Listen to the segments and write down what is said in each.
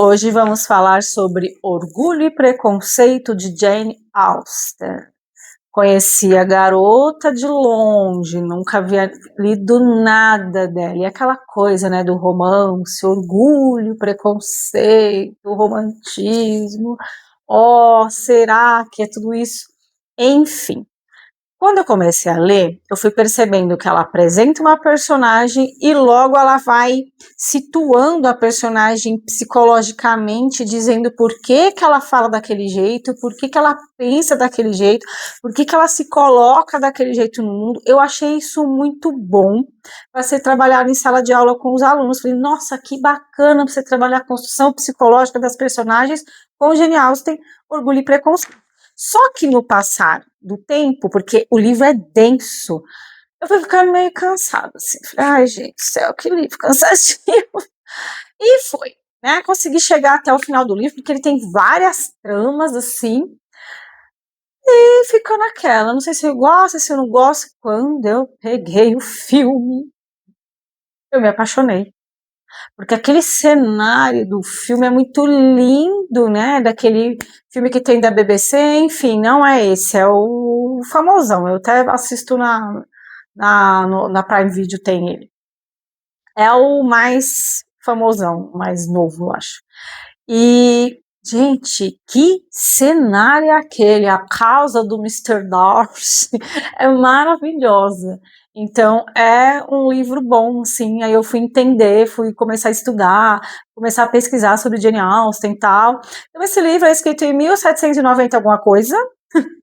Hoje vamos falar sobre Orgulho e Preconceito de Jane Austen. Conheci a garota de longe, nunca havia lido nada dela. E aquela coisa, né, do romance, orgulho, preconceito, romantismo. Oh, será que é tudo isso? Enfim. Quando eu comecei a ler, eu fui percebendo que ela apresenta uma personagem e logo ela vai situando a personagem psicologicamente, dizendo por que que ela fala daquele jeito, por que que ela pensa daquele jeito, por que que ela se coloca daquele jeito no mundo. Eu achei isso muito bom para ser trabalhado em sala de aula com os alunos. Falei, nossa, que bacana você trabalhar a construção psicológica das personagens com Jane Austen, Orgulho e Preconceito. Só que no passar do tempo, porque o livro é denso, eu fui ficando meio cansada, assim. Falei, ai, gente do céu, que livro cansativo. E foi, né? Consegui chegar até o final do livro, porque ele tem várias tramas, assim, e ficou naquela. Não sei se eu gosto, se eu não gosto. Quando eu peguei o filme, eu me apaixonei. Porque aquele cenário do filme é muito lindo, né? Daquele filme que tem da BBC, enfim, não é esse, é o famosão. Eu até assisto na Prime Video, tem ele. É o mais famosão, mais novo, eu acho. E, gente, que cenário é aquele? A causa do Mr. Darcy é maravilhosa. Então, é um livro bom, sim. Aí eu fui entender, fui começar a estudar, começar a pesquisar sobre Jane Austen e tal. Então, esse livro é escrito em 1790 alguma coisa,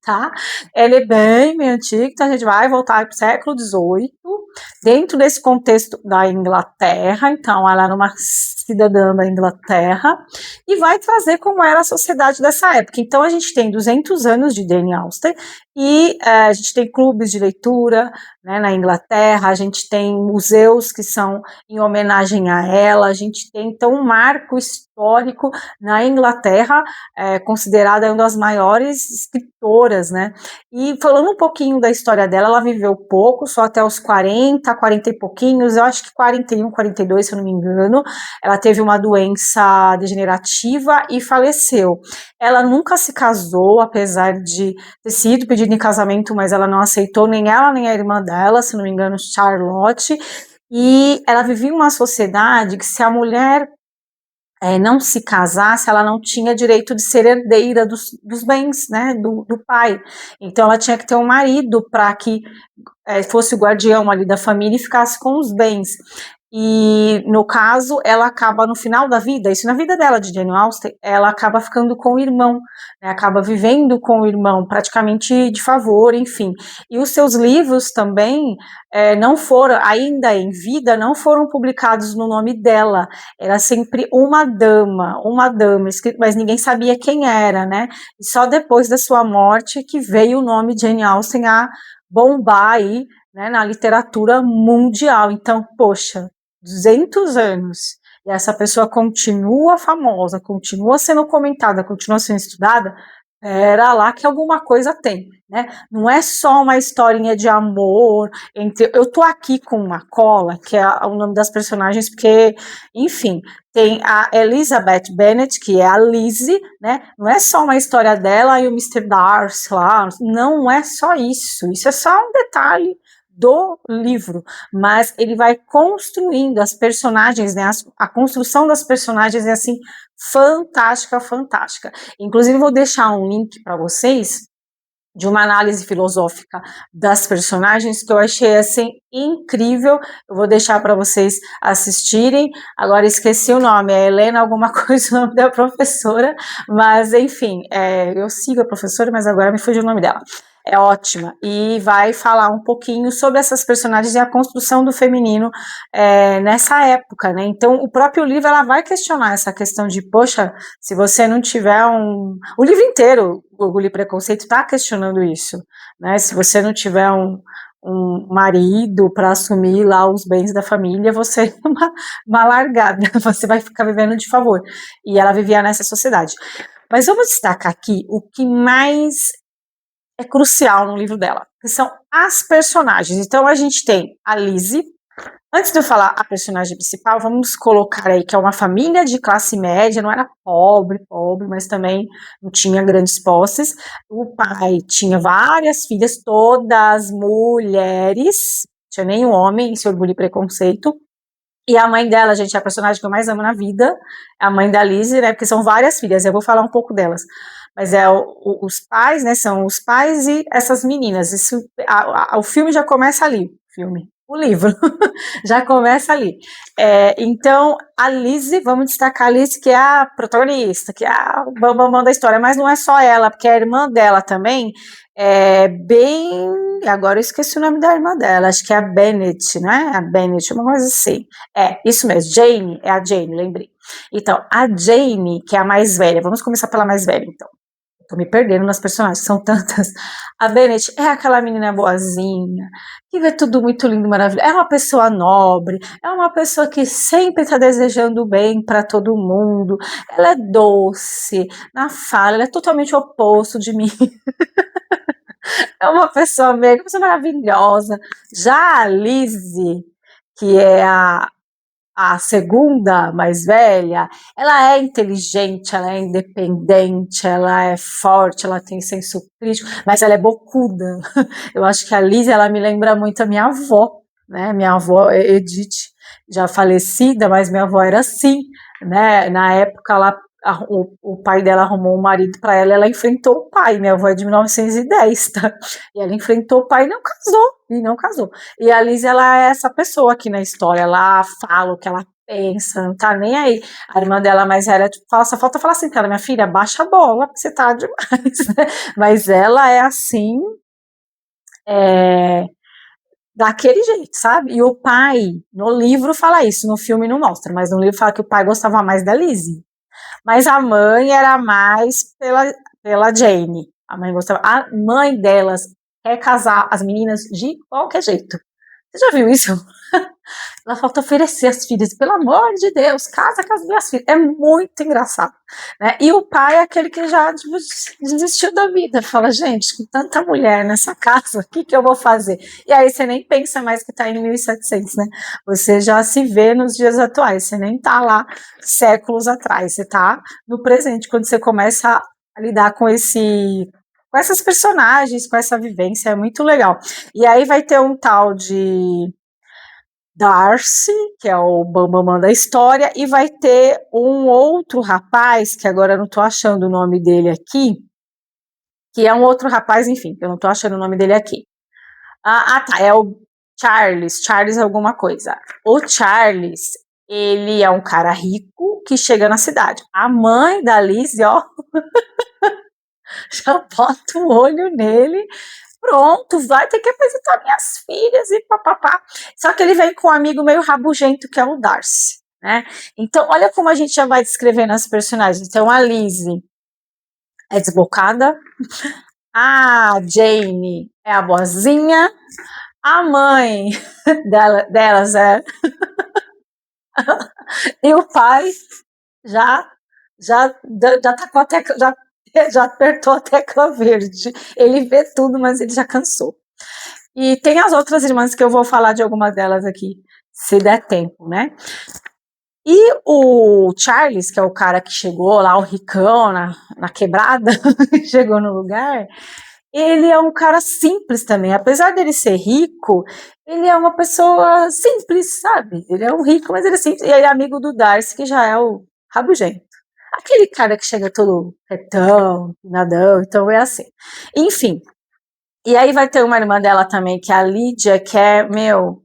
tá? Ele é bem antigo, então a gente vai voltar para o século XVIII, dentro desse contexto da Inglaterra, então ela era uma cidadã da Inglaterra, e vai trazer como era a sociedade dessa época. Então a gente tem 200 anos de Jane Austen, e a gente tem clubes de leitura, né, na Inglaterra, a gente tem museus que são em homenagem a ela, a gente tem então um marco histórico na Inglaterra, considerada uma das maiores escritoras, né? E falando um pouquinho da história dela, ela viveu pouco, só até os 40, 40 e pouquinhos, eu acho que 41, 42, se eu não me engano. Ela teve uma doença degenerativa e faleceu. Ela nunca se casou, apesar de ter sido pedido em casamento, mas ela não aceitou, nem ela nem a irmã dela, se não me engano, Charlotte. E ela vivia em uma sociedade que, se a mulher não se casasse, ela não tinha direito de ser herdeira dos bens, né, do pai. Então ela tinha que ter um marido para que fosse o guardião ali da família e ficasse com os bens. E, no caso, ela acaba, no final da vida, isso na vida dela, de Jane Austen, ela acaba ficando com o irmão, né, acaba vivendo com o irmão, praticamente de favor, enfim. E os seus livros também não foram, ainda em vida, não foram publicados no nome dela, era sempre uma dama, mas ninguém sabia quem era, né? E só depois da sua morte que veio o nome Jane Austen a bombar aí, né, na literatura mundial. Então, poxa, 200 anos, e essa pessoa continua famosa, continua sendo comentada, continua sendo estudada, era lá que alguma coisa tem, né? Não é só uma historinha de amor entre. Eu tô aqui com uma cola, que é o nome das personagens, porque, enfim, tem a Elizabeth Bennet, que é a Lizzie, né? Não é só uma história dela e o Mr. Darcy lá, não é só isso. Isso é só um detalhe do livro, mas ele vai construindo as personagens, né? A construção das personagens é assim fantástica, fantástica. Inclusive, vou deixar um link para vocês de uma análise filosófica das personagens que eu achei assim incrível. Eu vou deixar para vocês assistirem. Agora esqueci o nome, é Helena alguma coisa, o nome da professora, mas enfim, eu sigo a professora, mas agora me fugiu o nome dela. É ótima, e vai falar um pouquinho sobre essas personagens e a construção do feminino nessa época, né? Então, o próprio livro, ela vai questionar essa questão de, poxa, se você não tiver o livro inteiro, Orgulho e Preconceito, está questionando isso, né? Se você não tiver um marido para assumir lá os bens da família, você é uma largada, você vai ficar vivendo de favor. E ela vivia nessa sociedade. Mas vamos destacar aqui o que mais é crucial no livro dela, que são as personagens. Então a gente tem a Lizzie, Antes de eu falar a personagem principal, vamos colocar aí que é uma família de classe média, não era pobre, mas também não tinha grandes posses. O pai tinha várias filhas, todas mulheres, não tinha nenhum homem, esse orgulho e preconceito. E a mãe dela, gente, é a personagem que eu mais amo na vida, é a mãe da Lizzie, né, porque são várias filhas, eu vou falar um pouco delas. Mas os pais, né, são os pais e essas meninas. Isso, o filme já começa ali, o livro já começa ali. Então, a Lizzie, vamos destacar a Lizzie, que é a protagonista, que é a bambambam da história, mas não é só ela, porque a irmã dela também é bem. Agora eu esqueci o nome da irmã dela, acho que é a Bennett, não é? A Bennett, uma coisa assim. Isso mesmo, Jane, é a Jane, lembrei. Então, a Jane, que é a mais velha, vamos começar pela mais velha, então. Tô me perdendo nas personagens, são tantas. A Bennett é aquela menina boazinha, que vê tudo muito lindo e maravilhoso. É uma pessoa nobre, é uma pessoa que sempre está desejando o bem para todo mundo. Ela é doce na fala, ela é totalmente o oposto de mim. É uma pessoa mega, uma pessoa maravilhosa. Já a Lizzie, que é a segunda mais velha, ela é inteligente, ela é independente, ela é forte, ela tem senso crítico, mas ela é bocuda. Eu acho que a Liz, ela me lembra muito a minha avó, né? Minha avó, Edith, já falecida, mas minha avó era assim, né? Na época, o pai dela arrumou um marido para ela, ela enfrentou o pai. Minha avó é de 1910, tá? E ela enfrentou o pai e não casou. E a Liz, ela é essa pessoa aqui na história, ela fala o que ela pensa, não tá nem aí. A irmã dela mais velha, tipo, só falta falar assim, cara, minha filha, baixa a bola, porque você tá demais, né? Mas ela é assim, é, daquele jeito, sabe? E o pai, no livro fala isso, no filme não mostra, mas no livro fala que o pai gostava mais da Lizzie. Mas a mãe era mais pela Jane. A mãe gostava. A mãe delas quer casar as meninas de qualquer jeito. Você já viu isso? Ela falta oferecer as filhas, pelo amor de Deus, casa com as minhas filhas. É muito engraçado. Né? E o pai é aquele que já tipo, desistiu da vida. Fala, gente, com tanta mulher nessa casa, o que eu vou fazer? E aí você nem pensa mais que está em 1700, né? Você já se vê nos dias atuais, você nem está lá séculos atrás, você está no presente, quando você começa a lidar com essas personagens, com essa vivência, é muito legal. E aí vai ter um tal de Darcy, que é o bambamã da história, e vai ter um outro rapaz, que agora eu não estou achando o nome dele aqui, que é um outro rapaz, enfim, eu não estou achando o nome dele aqui. Tá, é o Charles alguma coisa. O Charles, ele é um cara rico que chega na cidade. A mãe da Lizzie, ó, já bota o olho nele. Pronto, vai ter que apresentar minhas filhas e papapá. Só que ele vem com um amigo meio rabugento, que é o Darcy, né? Então, olha como a gente já vai descrevendo as personagens. Então, a Lizzie é desbocada, a Jane é a boazinha, a mãe delas é... e o pai já, já tacou a tecla, já apertou a tecla verde. Ele vê tudo, mas ele já cansou. E tem as outras irmãs que eu vou falar de algumas delas aqui, se der tempo, né? E o Charles, que é o cara que chegou lá, o ricão, na quebrada, chegou no lugar, ele é um cara simples também. Apesar dele ser rico, ele é uma pessoa simples, sabe? Ele é um rico, mas ele é simples. E ele é amigo do Darcy, que já é o rabugento. Aquele cara que chega todo retão, nadão, então é assim. Enfim, e aí vai ter uma irmã dela também, que é a Lídia, que é,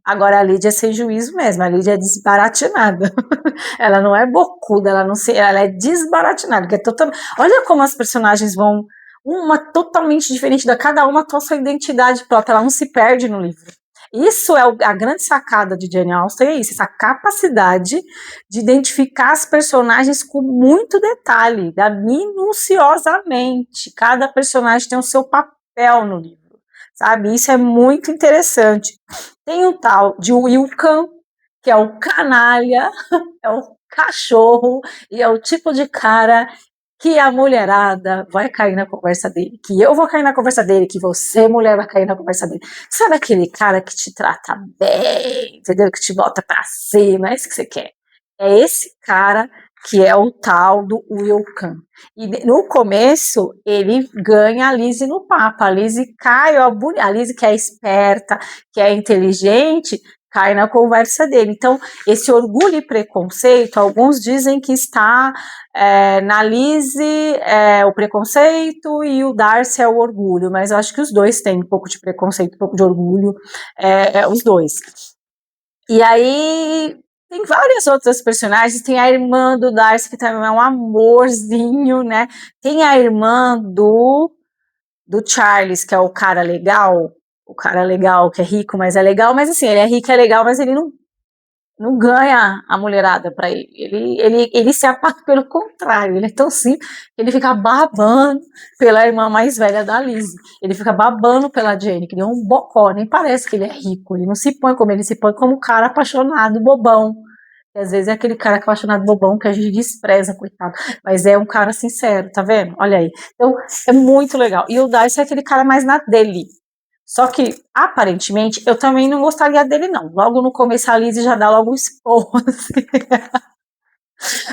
agora a Lídia é sem juízo mesmo, a Lídia é desbaratinada. Ela não é bocuda, ela é desbaratinada, que é totalmente... Olha como as personagens vão, uma totalmente diferente da cada uma com a sua identidade própria, ela não se perde no livro. Isso é a grande sacada de Jane Austen, é isso, essa capacidade de identificar as personagens com muito detalhe, minuciosamente. Cada personagem tem o seu papel no livro, sabe? Isso é muito interessante. Tem um tal de Wilcam, que é o canalha, é o cachorro, e é o tipo de cara que a mulherada vai cair na conversa dele, que eu vou cair na conversa dele, que você, mulher, vai cair na conversa dele. Sabe aquele cara que te trata bem, entendeu? Que te bota pra cima, é isso que você quer. É esse cara que é o tal do Will Khan. E no começo, ele ganha a Lizzie no papo. A Lizzie cai, ó, a Lizzie que é esperta, que é inteligente, cai na conversa dele. Então, esse orgulho e preconceito, alguns dizem que está na Lizzie o preconceito e o Darcy é o orgulho, mas eu acho que os dois têm um pouco de preconceito, um pouco de orgulho, os dois. E aí tem várias outras personagens, tem a irmã do Darcy, que também é um amorzinho, né? Tem a irmã do Charles, que é o cara legal, que é rico, mas é legal, mas assim, ele é rico, é legal, mas ele não ganha a mulherada pra ele. Ele se apaga pelo contrário, ele é tão simples que ele fica babando pela irmã mais velha da Lizzie. Ele fica babando pela Jane, que nem um bocó, nem parece que ele é rico. Ele não se põe como ele se põe como um cara apaixonado, bobão. E às vezes é aquele cara apaixonado bobão que a gente despreza, coitado. Mas é um cara sincero, tá vendo? Olha aí. Então, é muito legal. E o Darcy é aquele cara mais na dele. Só que, aparentemente, eu também não gostaria dele, não. Logo no começo, a Lizzie já dá logo um esporro, assim.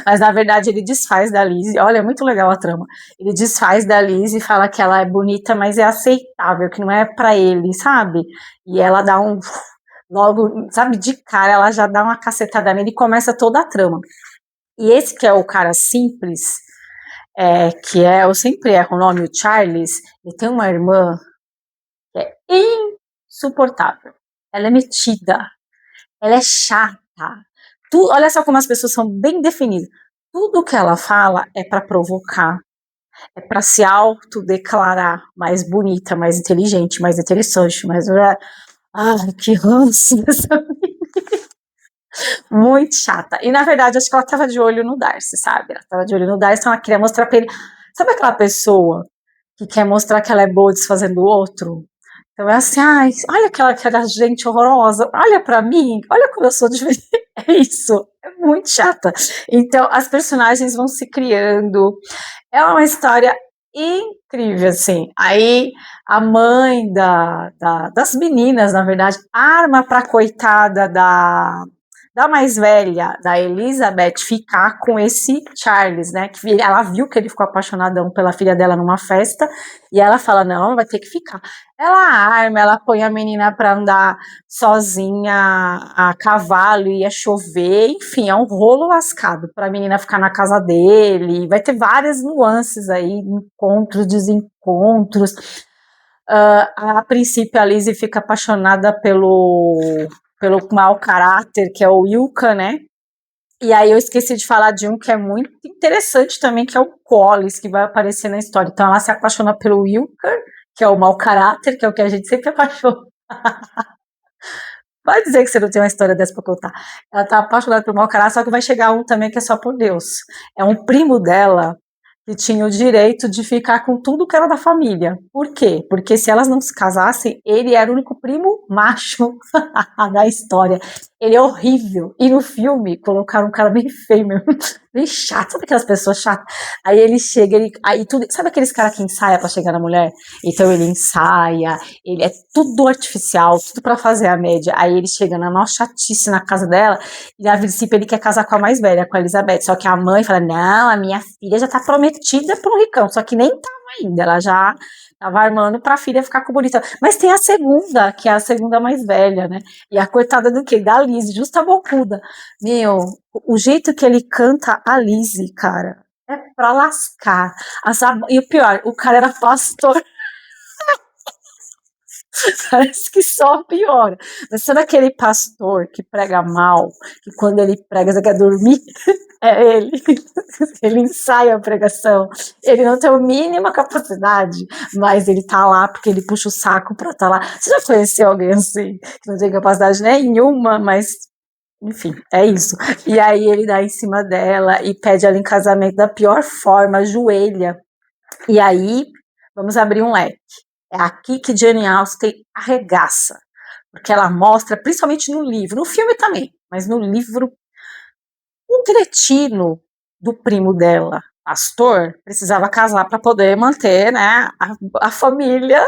Mas, na verdade, ele desfaz da Lizzie. Olha, é muito legal a trama. Ele desfaz da Lizzie e fala que ela é bonita, mas é aceitável, que não é pra ele, sabe? E ela dá um... Logo, sabe, de cara, ela já dá uma cacetada nele e começa toda a trama. E esse que é o cara simples, que é... Eu sempre erro o nome, o Charles, ele tem uma irmã que é insuportável. Ela é metida, ela é chata. Olha só como as pessoas são bem definidas. Tudo que ela fala é para provocar, é para se autodeclarar mais bonita, mais inteligente, mais interessante, mais... que ranço dessa menina. Muito chata. E na verdade, acho que ela tava de olho no Darcy, sabe? Ela tava de olho no Darcy, então ela queria mostrar pra ele. Sabe aquela pessoa que quer mostrar que ela é boa desfazendo o outro? Então é assim, olha aquela gente horrorosa, olha pra mim, olha como eu sou diferente. É isso, é muito chata. Então as personagens vão se criando, é uma história incrível, assim. Aí a mãe das meninas, na verdade, arma pra coitada da mais velha, da Elizabeth, ficar com esse Charles, né? Que ela viu que ele ficou apaixonadão pela filha dela numa festa, e ela fala, não, vai ter que ficar. Ela arma, ela põe a menina pra andar sozinha a cavalo, ia chover, enfim, é um rolo lascado pra menina ficar na casa dele, vai ter várias nuances aí, encontros, desencontros. A princípio a Lizzie fica apaixonada pelo mau caráter, que é o Wilka, né? E aí eu esqueci de falar de um que é muito interessante também, que é o Collis, que vai aparecer na história. Então ela se apaixona pelo Wilka, que é o mau caráter, que é o que a gente sempre apaixona. Vai dizer que você não tem uma história dessa pra contar. Ela tá apaixonada pelo mau caráter, só que vai chegar um também que é só por Deus. É um primo dela, que tinha o direito de ficar com tudo que era da família. Por quê? Porque se elas não se casassem, ele era o único primo macho da história. Ele é horrível. E no filme colocaram um cara bem feio mesmo, bem chato, sabe aquelas pessoas chatas? Aí ele chega, aí tudo, sabe aqueles caras que ensaia pra chegar na mulher? Então ele ensaia, ele é tudo artificial, tudo pra fazer a média. Aí ele chega na maior chatice na casa dela, e a princípio ele quer casar com a mais velha, com a Elizabeth. Só que a mãe fala, não, a minha filha já tá prometida pro ricão, só que nem tava ainda, ela já tava armando pra filha ficar com o bonitão. Mas tem a segunda, que é a segunda mais velha, né? E a coitada do quê? Da Lizzie, justa bocuda. Meu, o jeito que ele canta a Lizzie, cara, é pra lascar. E o pior, o cara era pastor. Parece que só piora. Mas sabe aquele pastor que prega mal, que quando ele prega você quer dormir? É ele. Ele ensaia a pregação. Ele não tem a mínima capacidade, mas ele tá lá porque ele puxa o saco pra estar lá. Você já conheceu alguém assim, que não tem capacidade nenhuma, mas enfim, é isso. E aí ele dá em cima dela e pede ela em casamento da pior forma, ajoelha. E aí, vamos abrir um leque. É aqui que Jane Austen arregaça, porque ela mostra, principalmente no livro, no filme também, mas no livro, um cretino do primo dela, pastor precisava casar para poder manter, né, a família.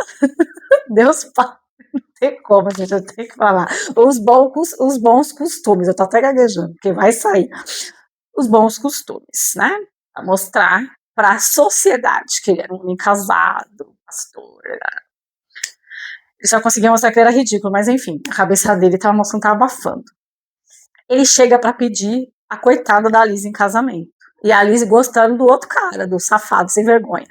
Deus pai, não tem como, gente, eu tenho que falar. Os bons costumes, eu tô até gaguejando, porque vai sair. Os bons costumes, né? Pra mostrar para a sociedade que ele era um homem casado, pastor. Ele só conseguia mostrar que ele era ridículo, mas enfim, a cabeça dele tava mostrando que tava abafando. Ele chega para pedir a coitada da Liz em casamento. E a Liz gostando do outro cara, do safado sem vergonha.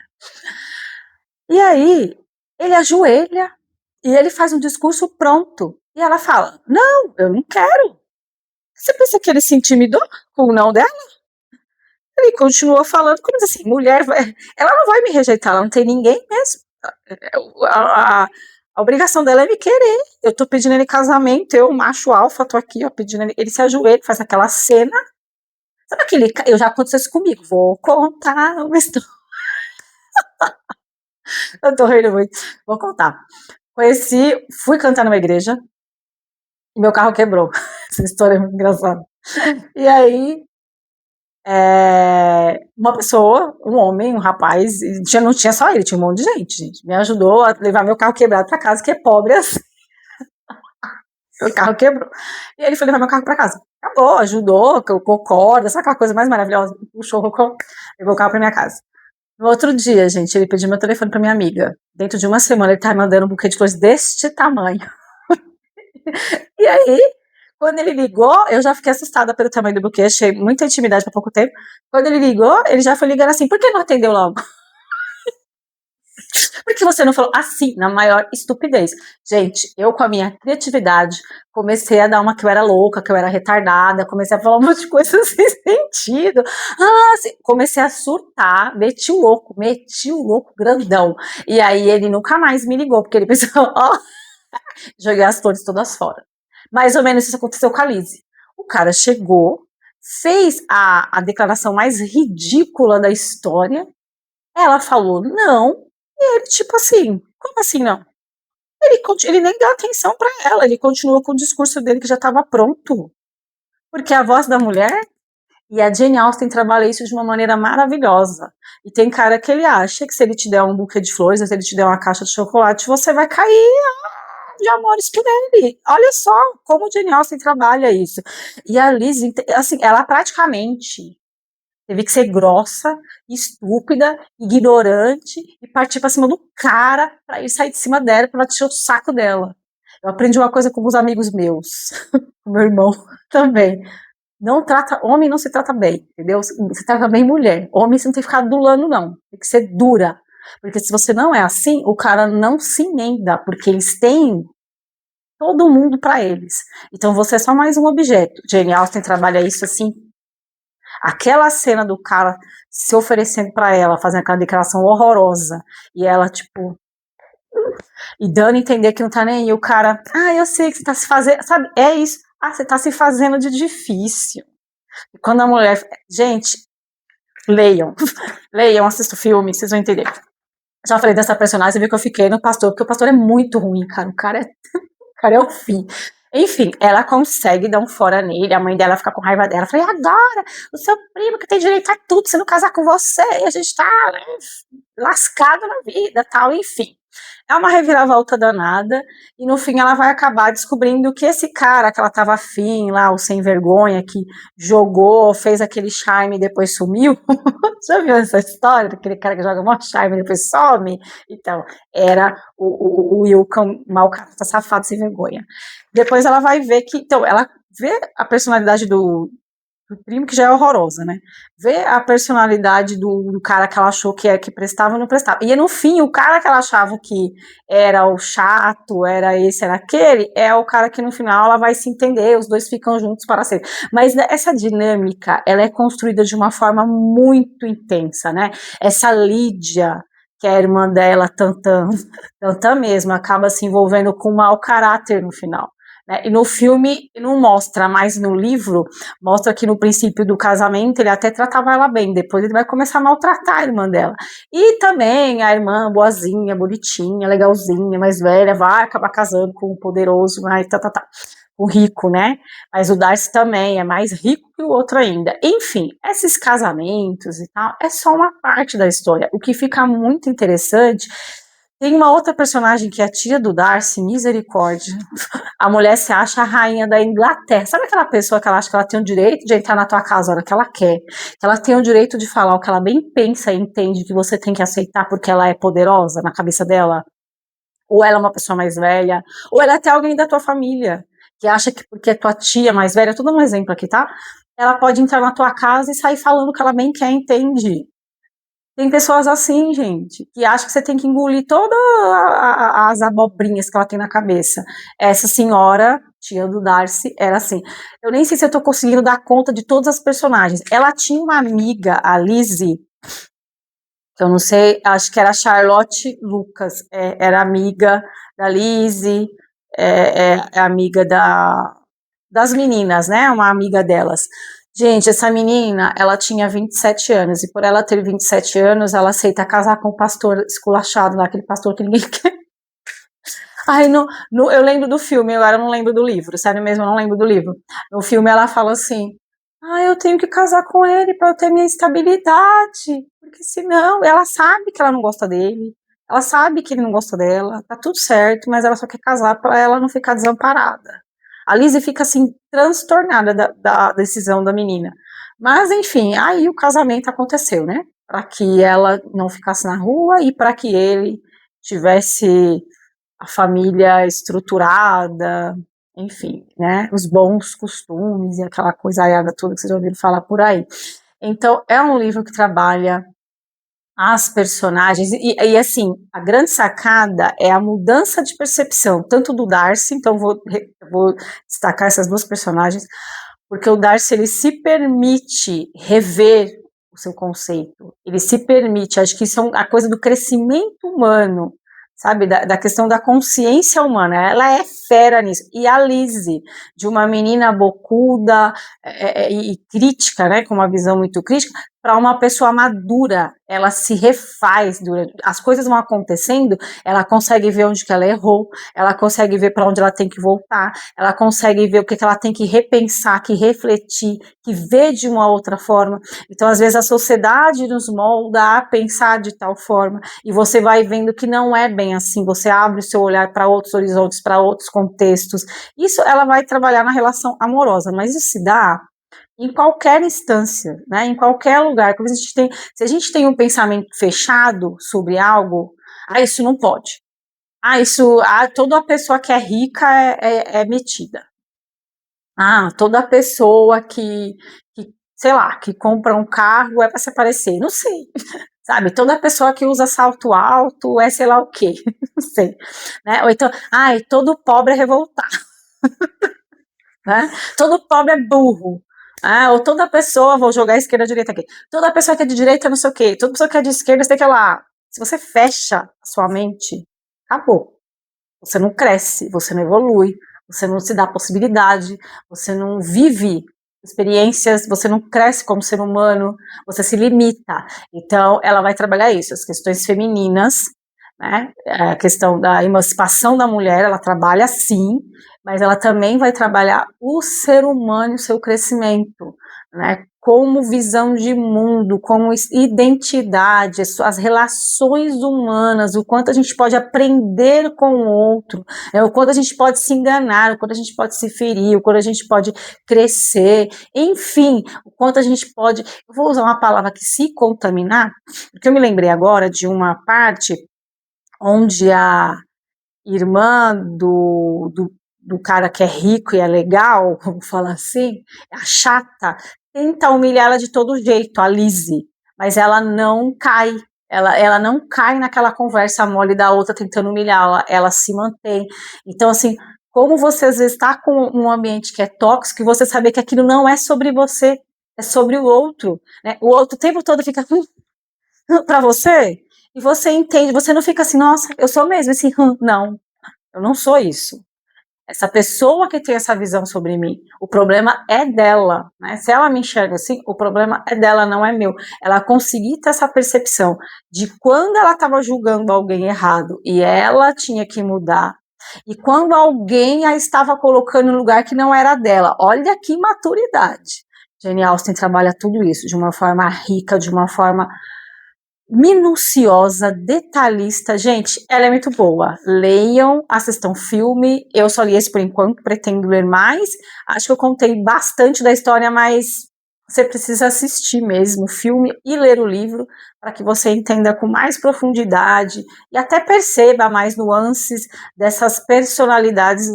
E aí, ele ajoelha e ele faz um discurso pronto. E ela fala: não, eu não quero. Você pensa que ele se intimidou com o não dela? Ele continuou falando, como assim, mulher, ela não vai me rejeitar, ela não tem ninguém mesmo. A obrigação dela é me querer. Eu tô pedindo ele casamento, eu, macho alfa, tô aqui, ó, pedindo ele se ajoelha, faz aquela cena. Sabe aquele, eu já aconteceu isso comigo, vou contar uma história. Eu tô rindo muito, vou contar. Fui cantar numa igreja e meu carro quebrou. Essa história é muito engraçada. E aí, uma pessoa, um homem, um rapaz, não tinha só ele, tinha um monte de gente, me ajudou a levar meu carro quebrado pra casa, que é pobre assim. O carro quebrou. E ele foi levar meu carro pra casa. Acabou, ajudou, colocou corda, sabe aquela coisa mais maravilhosa? Puxou, levou o carro pra minha casa. No outro dia, gente, ele pediu meu telefone pra minha amiga. Dentro de uma semana, ele tava mandando um buquê de flores deste tamanho. E aí, quando ele ligou, eu já fiquei assustada pelo tamanho do buquê, achei muita intimidade por pouco tempo. Quando ele ligou, ele já foi ligando assim, por que não atendeu logo? Por que você não falou assim, na maior estupidez? Gente, eu com a minha criatividade, comecei a dar uma que eu era louca, que eu era retardada, comecei a falar um monte de coisas sem sentido. Comecei a surtar, meti o louco grandão. E aí ele nunca mais me ligou, porque ele pensou, ó, joguei as flores todas fora. Mais ou menos isso aconteceu com a Lizzie. O cara chegou, fez a declaração mais ridícula da história. Ela falou não, e ele, tipo assim, como assim não? Ele nem deu atenção pra ela, ele continuou com o discurso dele que já estava pronto. Porque a voz da mulher, e a Jane Austen trabalha isso de uma maneira maravilhosa. E tem cara que ele acha que se ele te der um buquê de flores, ou se ele te der uma caixa de chocolate, você vai cair de amores por ele. Olha só como Jane Austen trabalha isso. E a Liz, assim, ela praticamente teve que ser grossa, estúpida, ignorante e partir pra cima do cara pra ele sair de cima dela, pra tirar o saco dela. Eu aprendi uma coisa com os amigos meus, com meu irmão também. Homem não se trata bem, entendeu? Se trata bem mulher. Homem você não tem que ficar adulando, não. Tem que ser dura. Porque se você não é assim, o cara não se emenda, porque eles têm todo mundo pra eles. Então você é só mais um objeto. Jane Austen trabalha isso assim. Aquela cena do cara se oferecendo pra ela, fazendo aquela declaração horrorosa, e ela, tipo, e dando a entender que não tá nem aí, o cara, eu sei que você tá se fazendo, sabe, é isso, você tá se fazendo de difícil. E quando a mulher, gente, leiam, assistam o filme, vocês vão entender. Já falei dessa personagem, você viu que eu fiquei no pastor, porque o pastor é muito ruim, cara, o cara é o fim. Enfim, ela consegue dar um fora nele, a mãe dela fica com raiva dela. Eu falei, agora, o seu primo que tem direito a tudo, se não casar com você, e a gente tá, né, lascado na vida, tal, enfim. É uma reviravolta danada, e no fim ela vai acabar descobrindo que esse cara que ela tava afim lá, o sem vergonha, que jogou, fez aquele charme e depois sumiu. Já viu essa história? Aquele cara que joga um charme e depois some? Então, era o Wilcom, mau cara, safado, sem vergonha. Depois ela vai ver que, então, ela vê a personalidade do primo, que já é horrorosa, né? Vê a personalidade do cara que ela achou que prestava e não prestava. E no fim, o cara que ela achava que era o chato, era esse, era aquele, é o cara que no final ela vai se entender, os dois ficam juntos para sempre. Mas essa dinâmica, ela é construída de uma forma muito intensa, né? Essa Lídia, que é a irmã dela, Tantã mesmo, acaba se envolvendo com um mau caráter no final. E no filme não mostra, mas no livro mostra que no princípio do casamento ele até tratava ela bem, depois ele vai começar a maltratar a irmã dela. E também a irmã boazinha, bonitinha, legalzinha, mais velha, vai acabar casando com um poderoso, mas tá. o rico, né? Mas o Darcy também é mais rico que o outro ainda. Enfim, esses casamentos e tal é só uma parte da história. O que fica muito interessante, tem uma outra personagem que é a tia do Darcy, misericórdia. A mulher se acha a rainha da Inglaterra. Sabe aquela pessoa que ela acha que ela tem o direito de entrar na tua casa a hora que ela quer? Que ela tem o direito de falar o que ela bem pensa e entende que você tem que aceitar porque ela é poderosa na cabeça dela? Ou ela é uma pessoa mais velha, ou ela é até alguém da tua família, que acha que porque é tua tia mais velha, tudo um exemplo aqui, tá? Ela pode entrar na tua casa e sair falando o que ela bem quer, entende? Tem pessoas assim, gente, que acham que você tem que engolir todas as abobrinhas que ela tem na cabeça. Essa senhora, tia do Darcy, era assim. Eu nem sei se eu tô conseguindo dar conta de todas as personagens. Ela tinha uma amiga, a Lizzie, que eu não sei, acho que era a Charlotte Lucas, era amiga da Lizzie, é amiga das meninas, né? Uma amiga delas. Gente, essa menina, ela tinha 27 anos, e por ela ter 27 anos, ela aceita casar com o pastor esculachado lá, aquele pastor que ninguém quer. Ai, eu lembro do filme, agora eu não lembro do livro, sério mesmo, eu não lembro do livro. No filme ela fala assim, eu tenho que casar com ele para eu ter minha estabilidade, porque senão, ela sabe que ela não gosta dele, ela sabe que ele não gosta dela, tá tudo certo, mas ela só quer casar para ela não ficar desamparada. A Lizzie fica assim, transtornada da decisão da menina. Mas, enfim, aí o casamento aconteceu, né? Para que ela não ficasse na rua e para que ele tivesse a família estruturada, enfim, né? Os bons costumes e aquela coisaiada toda que vocês já ouviram falar por aí. Então, é um livro que trabalha as personagens, e assim, a grande sacada é a mudança de percepção, tanto do Darcy, então vou destacar essas duas personagens, porque o Darcy, ele se permite rever o seu conceito, ele se permite, acho que isso é a coisa do crescimento humano, sabe, da questão da consciência humana, ela é fera nisso, e a Lizzie, de uma menina bocuda e crítica, né, com uma visão muito crítica, para uma pessoa madura, ela se refaz, as coisas vão acontecendo, ela consegue ver onde que ela errou, ela consegue ver para onde ela tem que voltar, ela consegue ver o que ela tem que repensar, que refletir, que ver de uma outra forma. Então, às vezes, a sociedade nos molda a pensar de tal forma, e você vai vendo que não é bem assim, você abre o seu olhar para outros horizontes, para outros contextos. Isso ela vai trabalhar na relação amorosa, mas isso se dá em qualquer instância, né, em qualquer lugar. Porque se a gente tem um pensamento fechado sobre algo, isso não pode. Toda pessoa que é rica é metida. Toda pessoa que, sei lá, que compra um carro é para se aparecer. Não sei, sabe? Toda pessoa que usa salto alto é sei lá o quê. Não sei. Né? Ou então, todo pobre é revoltado. Né? Todo pobre é burro. Ou toda pessoa, vou jogar esquerda, direita aqui. Toda pessoa que é de direita, não sei o quê. Toda pessoa que é de esquerda, sei que lá. Se você fecha a sua mente, acabou. Você não cresce, você não evolui, você não se dá possibilidade, você não vive experiências, você não cresce como ser humano, você se limita. Então, ela vai trabalhar isso, as questões femininas, né? A questão da emancipação da mulher, ela trabalha sim, mas ela também vai trabalhar o ser humano e o seu crescimento, né? Como visão de mundo, como identidade, as relações humanas, o quanto a gente pode aprender com o outro, o quanto a gente pode se enganar, o quanto a gente pode se ferir, o quanto a gente pode crescer, enfim, o quanto a gente pode, eu vou usar uma palavra aqui, se contaminar, porque eu me lembrei agora de uma parte onde a irmã do cara que é rico e é legal, vamos falar assim, a chata, tenta humilhar ela de todo jeito, a Lizzie, mas ela não cai. Ela não cai naquela conversa mole da outra tentando humilhá-la, ela se mantém. Então, assim, como você às vezes está com um ambiente que é tóxico e você saber que aquilo não é sobre você, é sobre o outro, né? O outro o tempo todo fica para você, e você entende, você não fica assim, nossa, eu sou mesmo, assim, não, eu não sou isso. Essa pessoa que tem essa visão sobre mim, o problema é dela, né? Se ela me enxerga assim, o problema é dela, não é meu. Ela conseguir ter essa percepção de quando ela estava julgando alguém errado e ela tinha que mudar, E quando alguém a estava colocando em um lugar que não era dela. Olha que maturidade. Jane Austen trabalha tudo isso de uma forma rica, de uma forma minuciosa, detalhista. Gente, ela é muito boa. Leiam, assistam filme. Eu só li esse por enquanto, pretendo ler mais. Acho que eu contei bastante da história, mas você precisa assistir mesmo o filme e ler o livro para que você entenda com mais profundidade e até perceba mais nuances dessas personalidades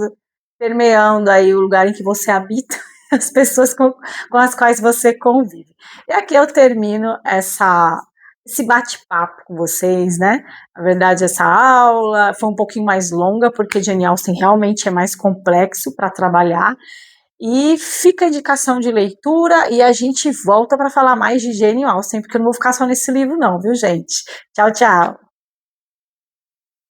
permeando aí o lugar em que você habita, as pessoas com as quais você convive. E aqui eu termino esse bate-papo com vocês, né? Na verdade, essa aula foi um pouquinho mais longa, porque Jane Austen realmente é mais complexo para trabalhar. E fica a indicação de leitura e a gente volta para falar mais de Jane Austen, porque eu não vou ficar só nesse livro, não, viu, gente? Tchau, tchau.